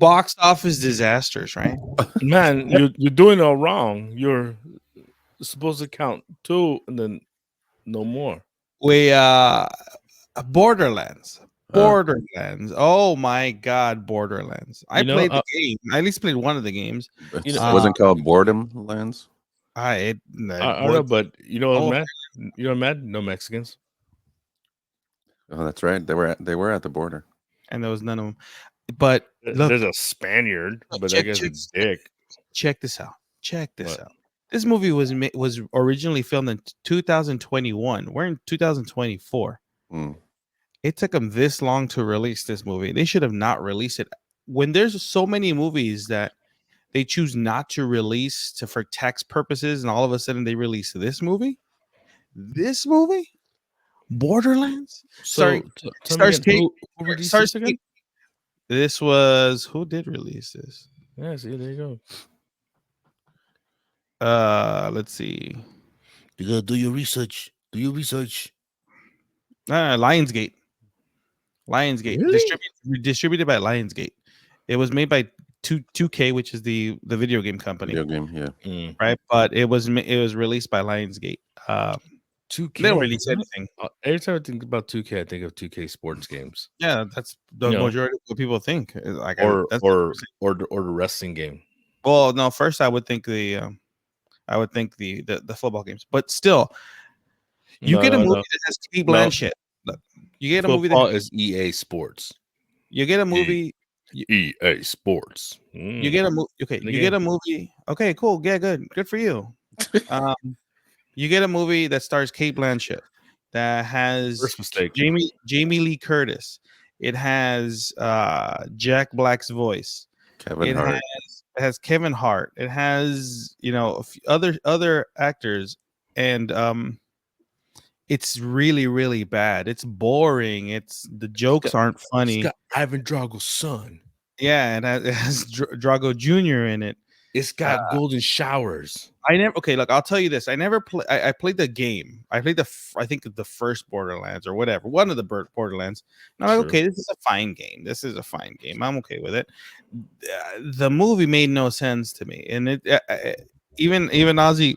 box office disasters, right? Man, you're doing it all wrong. You're supposed to count 2 and then no more. We Borderlands. Uh, Borderlands. Oh my god, Borderlands. I You know, played the game. I at least played one of the games. You it know, wasn't called Boredom Lands. I I don't know, but you know what, Oh, man? You know, mad? No Mexicans. Oh, that's right. They were at the border. and there was none of them. But look, There's a Spaniard, but I guess a dick. check this out. Check this What? out. This movie was originally filmed in 2021. We're in 2024. Mm. It took them this long to release this movie. They should have not released it. When there's so many movies that they choose not to release for tax purposes, and all of a sudden they release this movie. This movie, Borderlands, So tell me again, who released this again? This was who did release this? Yeah, see, there you go. Let's see. You gotta do your research. Do your research. Lionsgate. Lionsgate. Really? Distributed by Lionsgate. It was made by 2K, which is the video game company. Video game, yeah. Right, but it was released by Lionsgate. 2K. They don't release anything. Every time I think about 2K, I think of 2K sports games. Yeah, that's the majority of what people think. Like, or the wrestling game. Well, no, first I would think the football games, but still, you get a movie that has Kate Blanchett. Look, you get a movie that is EA Sports. You get a movie. EA Sports. You get a movie. Okay, you get a movie. Okay, cool. Yeah, good for you. You get a movie that stars Kate Blanchett, that has Jamie Lee Curtis. It has Jack Black's voice. Kevin Hart. It has Kevin Hart. It has a few other actors, and it's really, really bad. It's boring. The jokes aren't funny. It's got Ivan Drago's son. Yeah, and it has Drago Jr. in it. It's got golden showers. Look, I'll tell you this. I never play. I played the game. I played I think the first Borderlands or whatever, one of the Borderlands. And I'm like, okay, this is a fine game. This is a fine game. I'm okay with it. The movie made no sense to me, and it even Ozzy,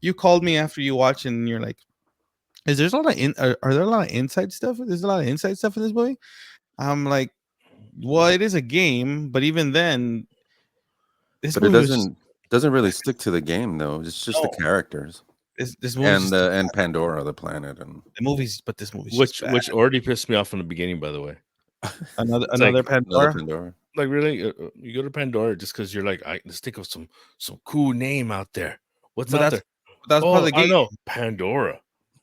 you called me after you watched, and you're like, "Is there a lot of are there a lot of inside stuff? There's a lot of inside stuff in this movie." I'm like, well, it is a game, but even then. But it doesn't really stick to the game though. It's just the characters. This and Pandora, the planet, and the movies. But this movie, which already pissed me off from the beginning. By the way, another Pandora. Like really, you go to Pandora just because you're like, let's think of some cool name out there. What's out there? That's part of the game. I know Pandora.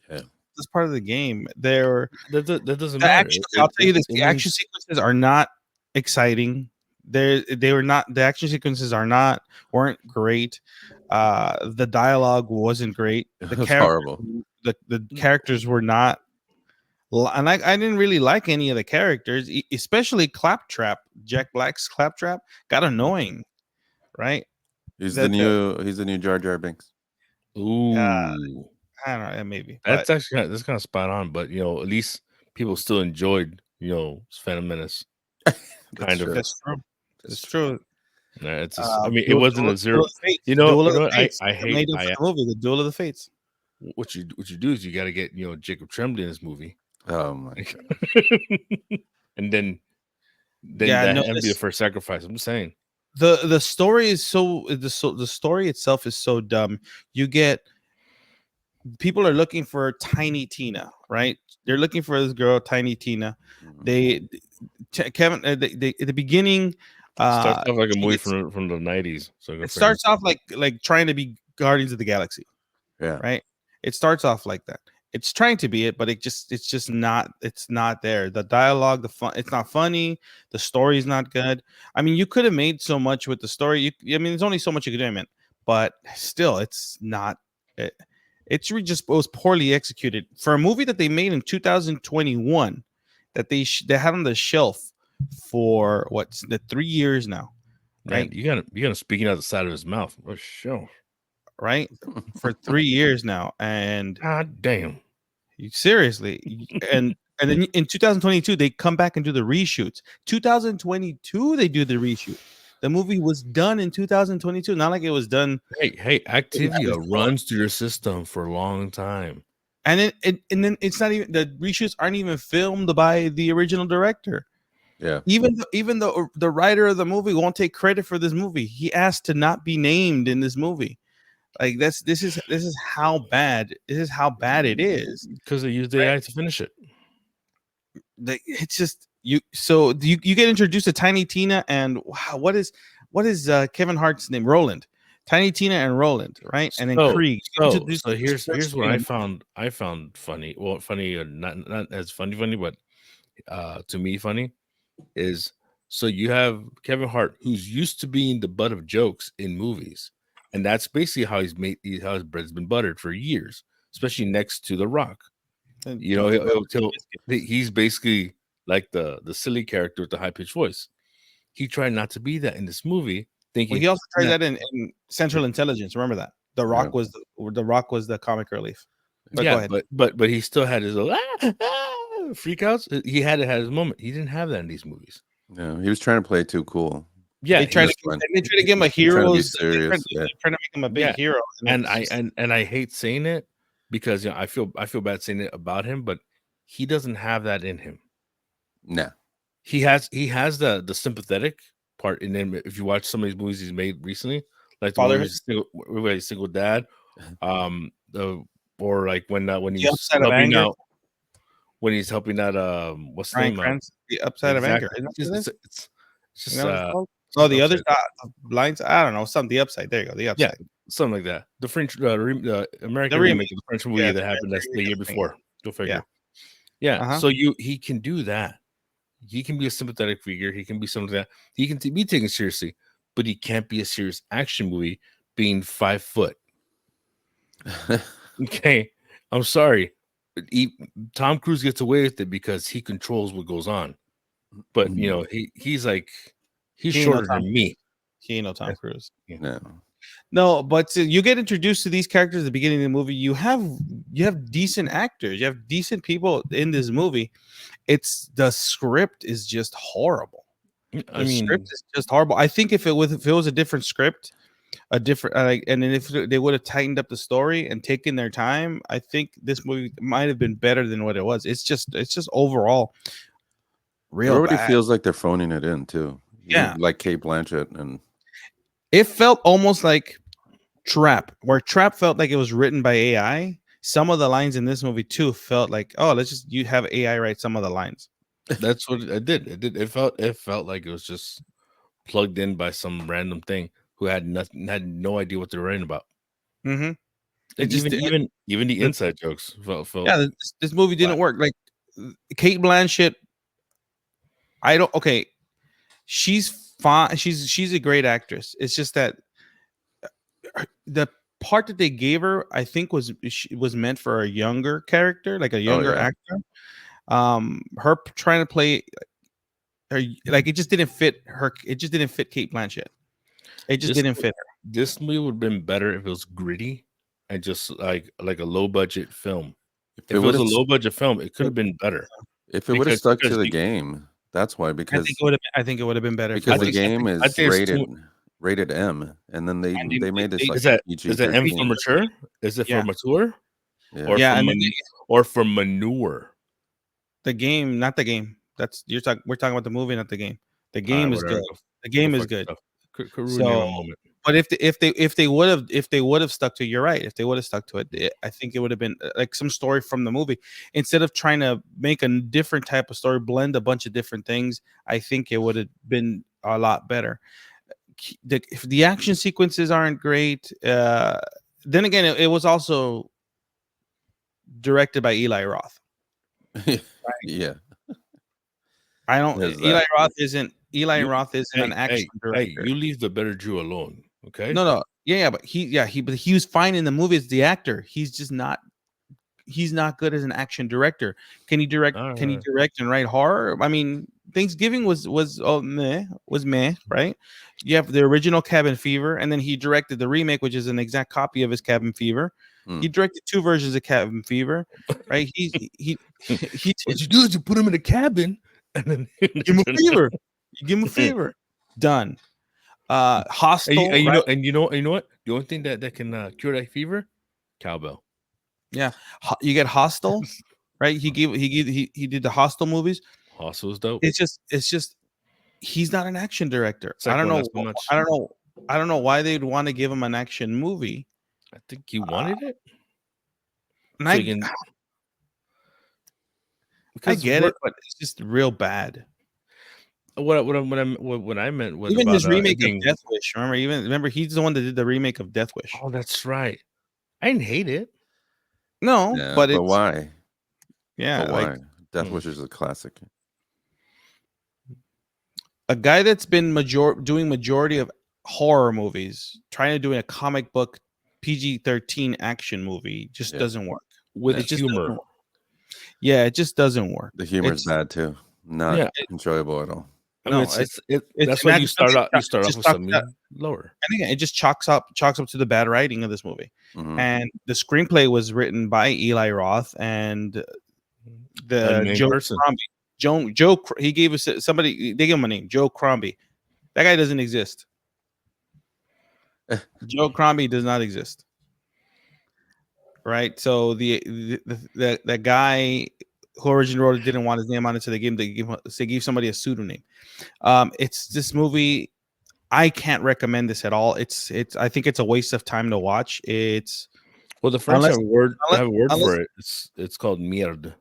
Yeah, that's part of the game. That doesn't matter. I'll tell you this: the action sequences are not exciting. They were not. The action sequences weren't great. The dialogue wasn't great. It was horrible. The characters were not, and I didn't really like any of the characters, especially Claptrap. Jack Black's Claptrap got annoying, right? He's the new Jar Jar Binks. Ooh, I don't know, maybe that's kind of spot on. But at least people still enjoyed Phantom Menace. Kind of. That's true. It's true. Yeah, it's. I mean, it wasn't a zero. I hate the movie, the Duel of the Fates. What you do is you got to get Jacob Tremblay in this movie. Oh my god! and then that'd be the first sacrifice. I'm just saying. The story is the story itself is so dumb. You get people are looking for Tiny Tina, right? They're looking for this girl, Tiny Tina. Kevin, at the beginning. Starts off like a movie from the 90s. So it starts off like trying to be Guardians of the Galaxy. Yeah. Right. It starts off like that. It's trying to be it, but it's just not. It's not there. The dialogue, it's not funny. The story is not good. I mean, you could have made so much with the story. There's only so much you could do, but still, it's not. It was poorly executed for a movie that they made in 2021 that they had on the shelf for 3 years now, right? Man, you gotta speaking out the side of his mouth. Oh, sure. Right? For 3 years now, and god damn, seriously, and And then in 2022, they come back and do the reshoots. 2022, they do the reshoot. The movie was done in 2022, not like it was done. Hey, Activia runs through your system for a long time. And then it's not even, the reshoots aren't even filmed by the original director. Yeah. Even the writer of the movie won't take credit for this movie. He asked to not be named in this movie. Like this is how bad it is. Because they used AI to finish it. It's just you. So you get introduced to Tiny Tina and wow, what is Kevin Hart's name? Roland. Tiny Tina and Roland, right? And then Krieg. So here's what I found funny. Well, funny, not as funny, but to me funny is, so you have Kevin Hart, who's used to being the butt of jokes in movies, and that's basically how his bread's been buttered for years, especially next to The Rock. You know, he's basically like the silly character with the high pitched voice. He tried not to be that in this movie. Thinking he also tried that in Central Intelligence. Remember that The Rock was the comic relief. But go ahead. But he still had his freakouts. He had his moment. He didn't have that in these movies. No, he was trying to play too cool. Yeah, they tried to give him a hero. Trying to make him a big hero. And I hate saying it because I feel bad saying it about him, but he doesn't have that in him. No, he has the sympathetic part in him. If you watch some of these movies he's made recently, like the single dad, or like when he's helping out, what's the name? The Upside of Anger. It's just the other lines. I don't know, the Upside. There you go. The Upside. Yeah, something like that. The French, the American remake of the French movie that happened the year before. Go figure. Yeah. So he can do that. He can be a sympathetic figure. He can be something that he can be taken seriously, but he can't be a serious action movie being 5 foot. Okay, I'm sorry. Tom Cruise gets away with it because he controls what goes on. But he's shorter than me. He ain't no Tom Cruise. No, but you get introduced to these characters at the beginning of the movie. You have decent actors. You have decent people in this movie. It's the script is just horrible. The script is just horrible. I think if it was a different script, and then if they would have tightened up the story and taken their time, I think this movie might have been better than what it was. It's just overall real. Everybody feels like they're phoning it in too. Yeah, like Cate Blanchett, and it felt almost like Trap, where Trap felt like it was written by AI. Some of the lines in this movie too felt like, you have AI write some of the lines. That's what it did. It felt like it was just plugged in by some random thing who had no idea what they were writing about. Mm-hmm. Even the inside jokes felt. Yeah, this movie didn't work. Like Cate Blanchett, she's fine. She's a great actress. It's just that the part that they gave her, I think, was meant for a younger character, like a younger actor. Her trying to play her, like, it just didn't fit her. It just didn't fit Cate Blanchett. It just didn't fit her. This movie would have been better if it was gritty and just like a low budget film. If it was a low budget film, it could have been better. If it would have stuck to the game, that's why. Because I think it would have been better because the game is rated M, and then they made this like is that M for mature? Is it for mature? Yeah. Or for manure? The game, not the game. We're talking about the movie, not the game. The game is good. The game is good. But if they would have stuck to, you're right. If they would have stuck to it, I think it would have been like some story from the movie instead of trying to make a different type of story, blend a bunch of different things. I think it would have been a lot better. If the action sequences aren't great, then again, it was also directed by Eli Roth. Right? Yeah, I don't. Eli Roth isn't an action director. Hey, you leave the better Jew alone, okay? No, but he was fine in the movie as the actor. He's just not. He's not good as an action director. Can he direct? Can he direct and write horror? I mean, Thanksgiving was meh, right? You have the original Cabin Fever, and then he directed the remake, which is an exact copy of his Cabin Fever. He directed 2 versions of Cabin Fever, right? He what you do is you put him in a cabin and then give him a fever. You give him a fever. Done. Hostel. And you right? know what? The only thing that can cure that fever, cowbell. Yeah, you get Hostel, right? He did the Hostel movies. Hostel's dope. It's just he's not an action director. I don't Second one, know. not so much. I don't know why they'd want to give him an action movie. I think he wanted it. And So I he can- I get it, but it's just real bad. What I meant was Even about, his remake being, of Death Wish. Remember he's the one that did the remake of Death Wish. Oh, that's right. I didn't hate it. No, Yeah, but but it's why? yeah, But like why? Death Wish is a classic. a guy that's been doing majority of horror movies, trying to do a comic book PG-13 action movie just doesn't work. With it just humor. Yeah, it just doesn't work. The humor is bad too. Not enjoyable at all. I mean, that's why you start off with something lower. And again, it just chalks up to the bad writing of this movie. And the screenplay was written by Eli Roth and the Joe Crombie. He gave us somebody. They gave him a name, Joe Crombie. That guy doesn't exist. Joe Crombie does not exist. Right. So the guy who originally wrote it didn't want his name on it, so they gave somebody a pseudonym. It's this movie. I can't recommend this at all. It's. I think it's a waste of time to watch. It's the French have a word for it. It's called merde.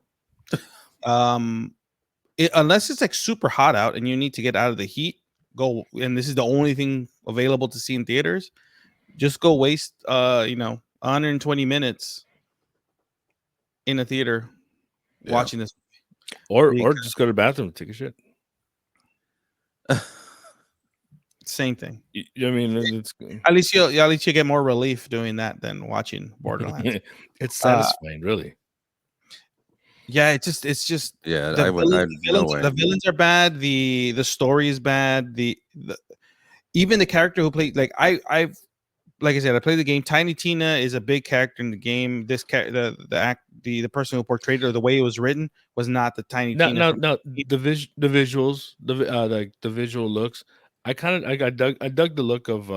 Unless it's like super hot out and you need to get out of the heat, go. And this is the only thing available to see in theaters. Just go waste 120 minutes in a theater watching this, or just go to the bathroom and take a shit. Same thing. I mean, it's at least you get more relief doing that than watching Borderlands. It's satisfying, really. Yeah, it's just the villains are bad. The story is bad. The even the character who played, like I said, I played the game. Tiny Tina is a big character in the game. This the person who portrayed her, the way it was written, was not the Tiny Tina. No, the visuals, the visual looks. I dug the look of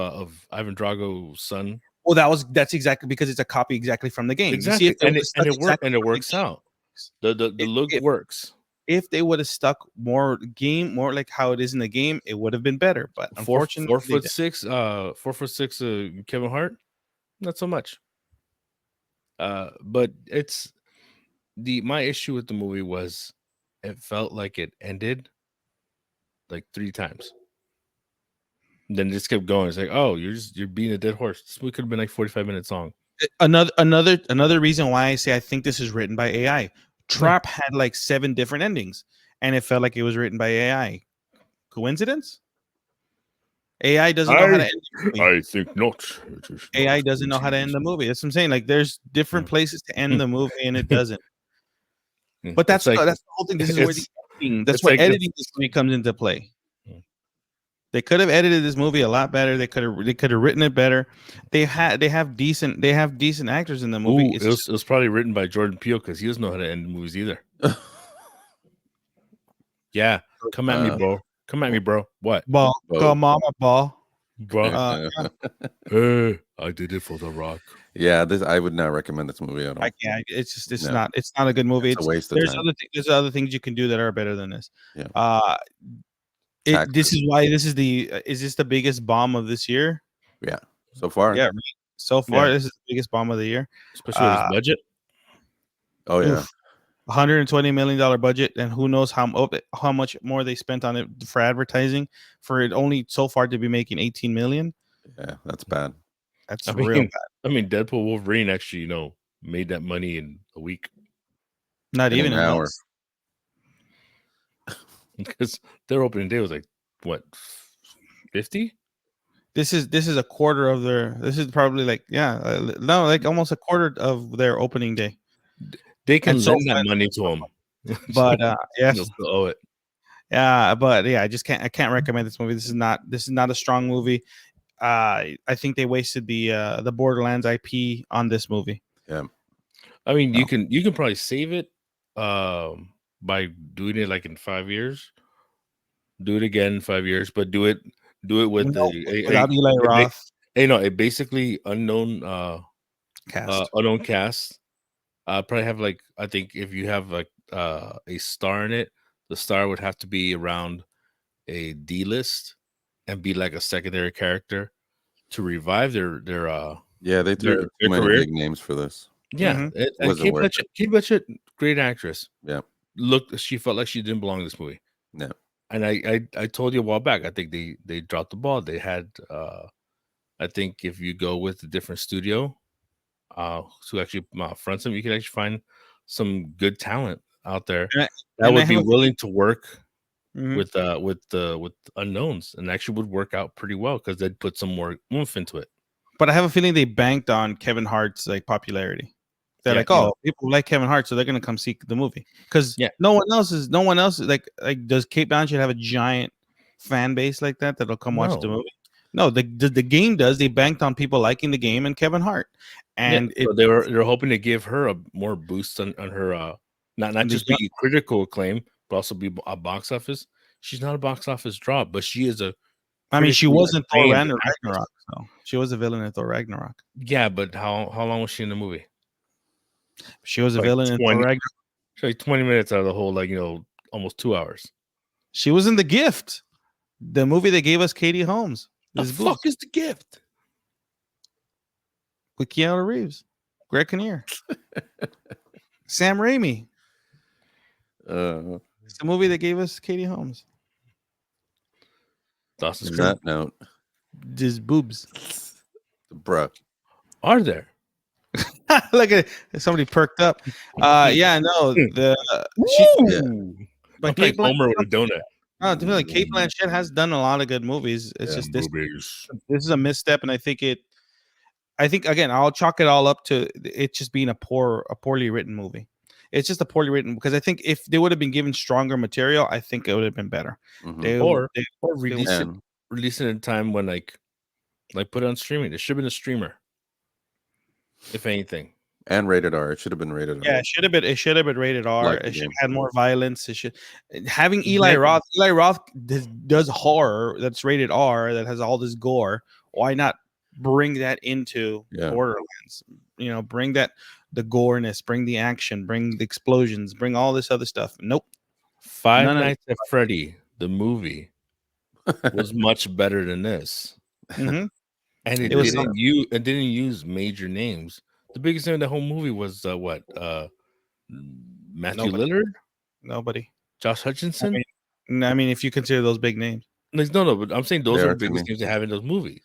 Ivan Drago's son. Well, that's exactly because it's a copy exactly from the game. Exactly, it works out. The look works. If they would have stuck more like how it is in the game, it would have been better. But unfortunately, 4'6", Kevin Hart, not so much. But it's my issue with the movie was it felt like it ended like 3 times. And then it just kept going. It's like, oh, you're being a dead horse. This movie could have been like 45-minute song. Another reason why I say I think this is written by AI. Trap had like 7 different endings, and it felt like it was written by AI. Coincidence? AI doesn't know how to end the movie. I think not. AI doesn't know how to end the movie. That's what I'm saying. Like, there's different places to end the movie, and it doesn't. But that's the whole thing. This is where the editing. That's where editing this movie comes into play. They could have edited this movie a lot better. They could have written it better. They have decent actors in the movie. It was probably written by Jordan Peele because he doesn't know how to end movies either. Yeah, come at me, bro. Come at me, bro. What? Ball, go mama, ball, bro. Hey, I did it for The Rock. Yeah, I would not recommend this movie at all. It's not a good movie. It's a waste of time. There's other things you can do that are better than this. Yeah. This is why is this the biggest bomb of this year? Yeah, so far. Yeah, so far this is the biggest bomb of the year, especially with his budget. Oh yeah, $120 million budget, and who knows how much more they spent on it for advertising for it only so far to be making 18 million. Yeah, that's bad. That's real bad. I mean, Deadpool Wolverine actually, made that money in a week. Not even an hour. Because their opening day was like what, 50? This is a quarter of their. This is probably like almost a quarter of their opening day. They can lend that money to them, but yeah, they'll still owe it. Yeah, but yeah, I can't recommend this movie. This is not a strong movie. I think they wasted the Borderlands IP on this movie. Yeah. I mean, you can probably save it by doing it like in 5 years. Do it again in 5 years, but do it with without Eli Roth a basically unknown cast. unknown cast. Probably have like, I think if you have like a star in it, the star would have to be around a D list and be like a secondary character to revive their they threw too many career. big names for this. Yeah, it wasn't worth it. Kate Blanchett, great actress. Yeah, she felt like she didn't belong in this movie. No, and I told you a while back. I think they dropped the ball. They had I think if you go with a different studio to actually front them, you can actually find some good talent out there that would be willing to work with unknowns, and actually would work out pretty well because they'd put some more oomph into it. But I have a feeling they banked on Kevin Hart's like popularity. They're like, oh, people like Kevin Hart, so they're gonna come see the movie because no one else is like does Kate Blanchett have a giant fan base like that that'll come watch the movie? No, the game does. They banked on people liking the game and Kevin Hart, and so they're hoping to give her a more boost on her not just be critical acclaim, but also be a box office. She's not a box office draw, but she is a. I mean, she wasn't Thor Ragnarok, so she was a villain in Thor Ragnarok. Yeah, but how long was she in the movie? She was a villain in Thor Ragnarok. Like 20 minutes out of the whole, almost 2 hours. She was in The Gift, the movie that gave us Katie Holmes. The fuck is The Gift? With Keanu Reeves, Greg Kinnear, Sam Raimi. It's the movie that gave us Katie Holmes. Dawson's Creek. That note. Just boobs. Bruh. Are there? Look at somebody perked up. Yeah, no. But Kate Homer with a donut. No, Kate Blanchett has done a lot of good movies. It's just this is a misstep, and I think again, I'll chalk it all up to it just being a poorly written movie. It's just a poorly written, because I think if they would have been given stronger material, I think it would have been better. Or release it in time when like put it on streaming. It should have been a streamer, if anything. And rated R. It should have been rated R. Yeah, it should have been rated R. It should have had more violence. It should having Eli Roth. Eli Roth does horror that's rated R, that has all this gore. Why not bring that into Borderlands? Bring that, the goreness, bring the action, bring the explosions, bring all this other stuff. Nope. Five Nights at Freddy, the movie, was much better than this. And it didn't use major names. The biggest name in the whole movie was Matthew Lillard? Nobody. Josh Hutcherson? I mean, if you consider those big names. No, but I'm saying those are the biggest names they have in those movies.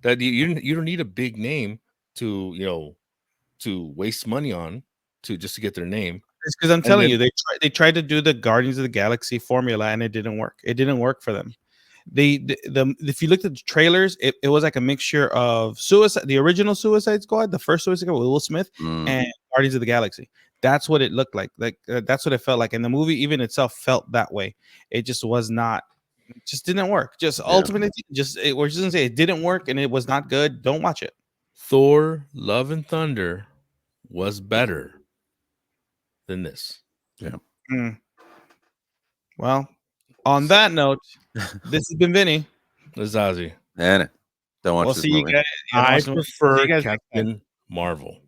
That you don't need a big name to waste money on just to get their name. It's because I'm telling you, they tried to do the Guardians of the Galaxy formula, and it didn't work. It didn't work for them. If you looked at the trailers, it was like a mixture of the original Suicide Squad, the first Suicide Squad with Will Smith, and Guardians of the Galaxy. That's what it looked like. That's what it felt like, and the movie even itself felt that way. It just was not. It just didn't work. Ultimately, we're just gonna say it didn't work, and it was not good. Don't watch it. Thor: Love and Thunder was better than this. Yeah. Well, on that note, this has been Vinny. This is Ozzy. And don't watch this movie. You guys. I prefer Captain Marvel.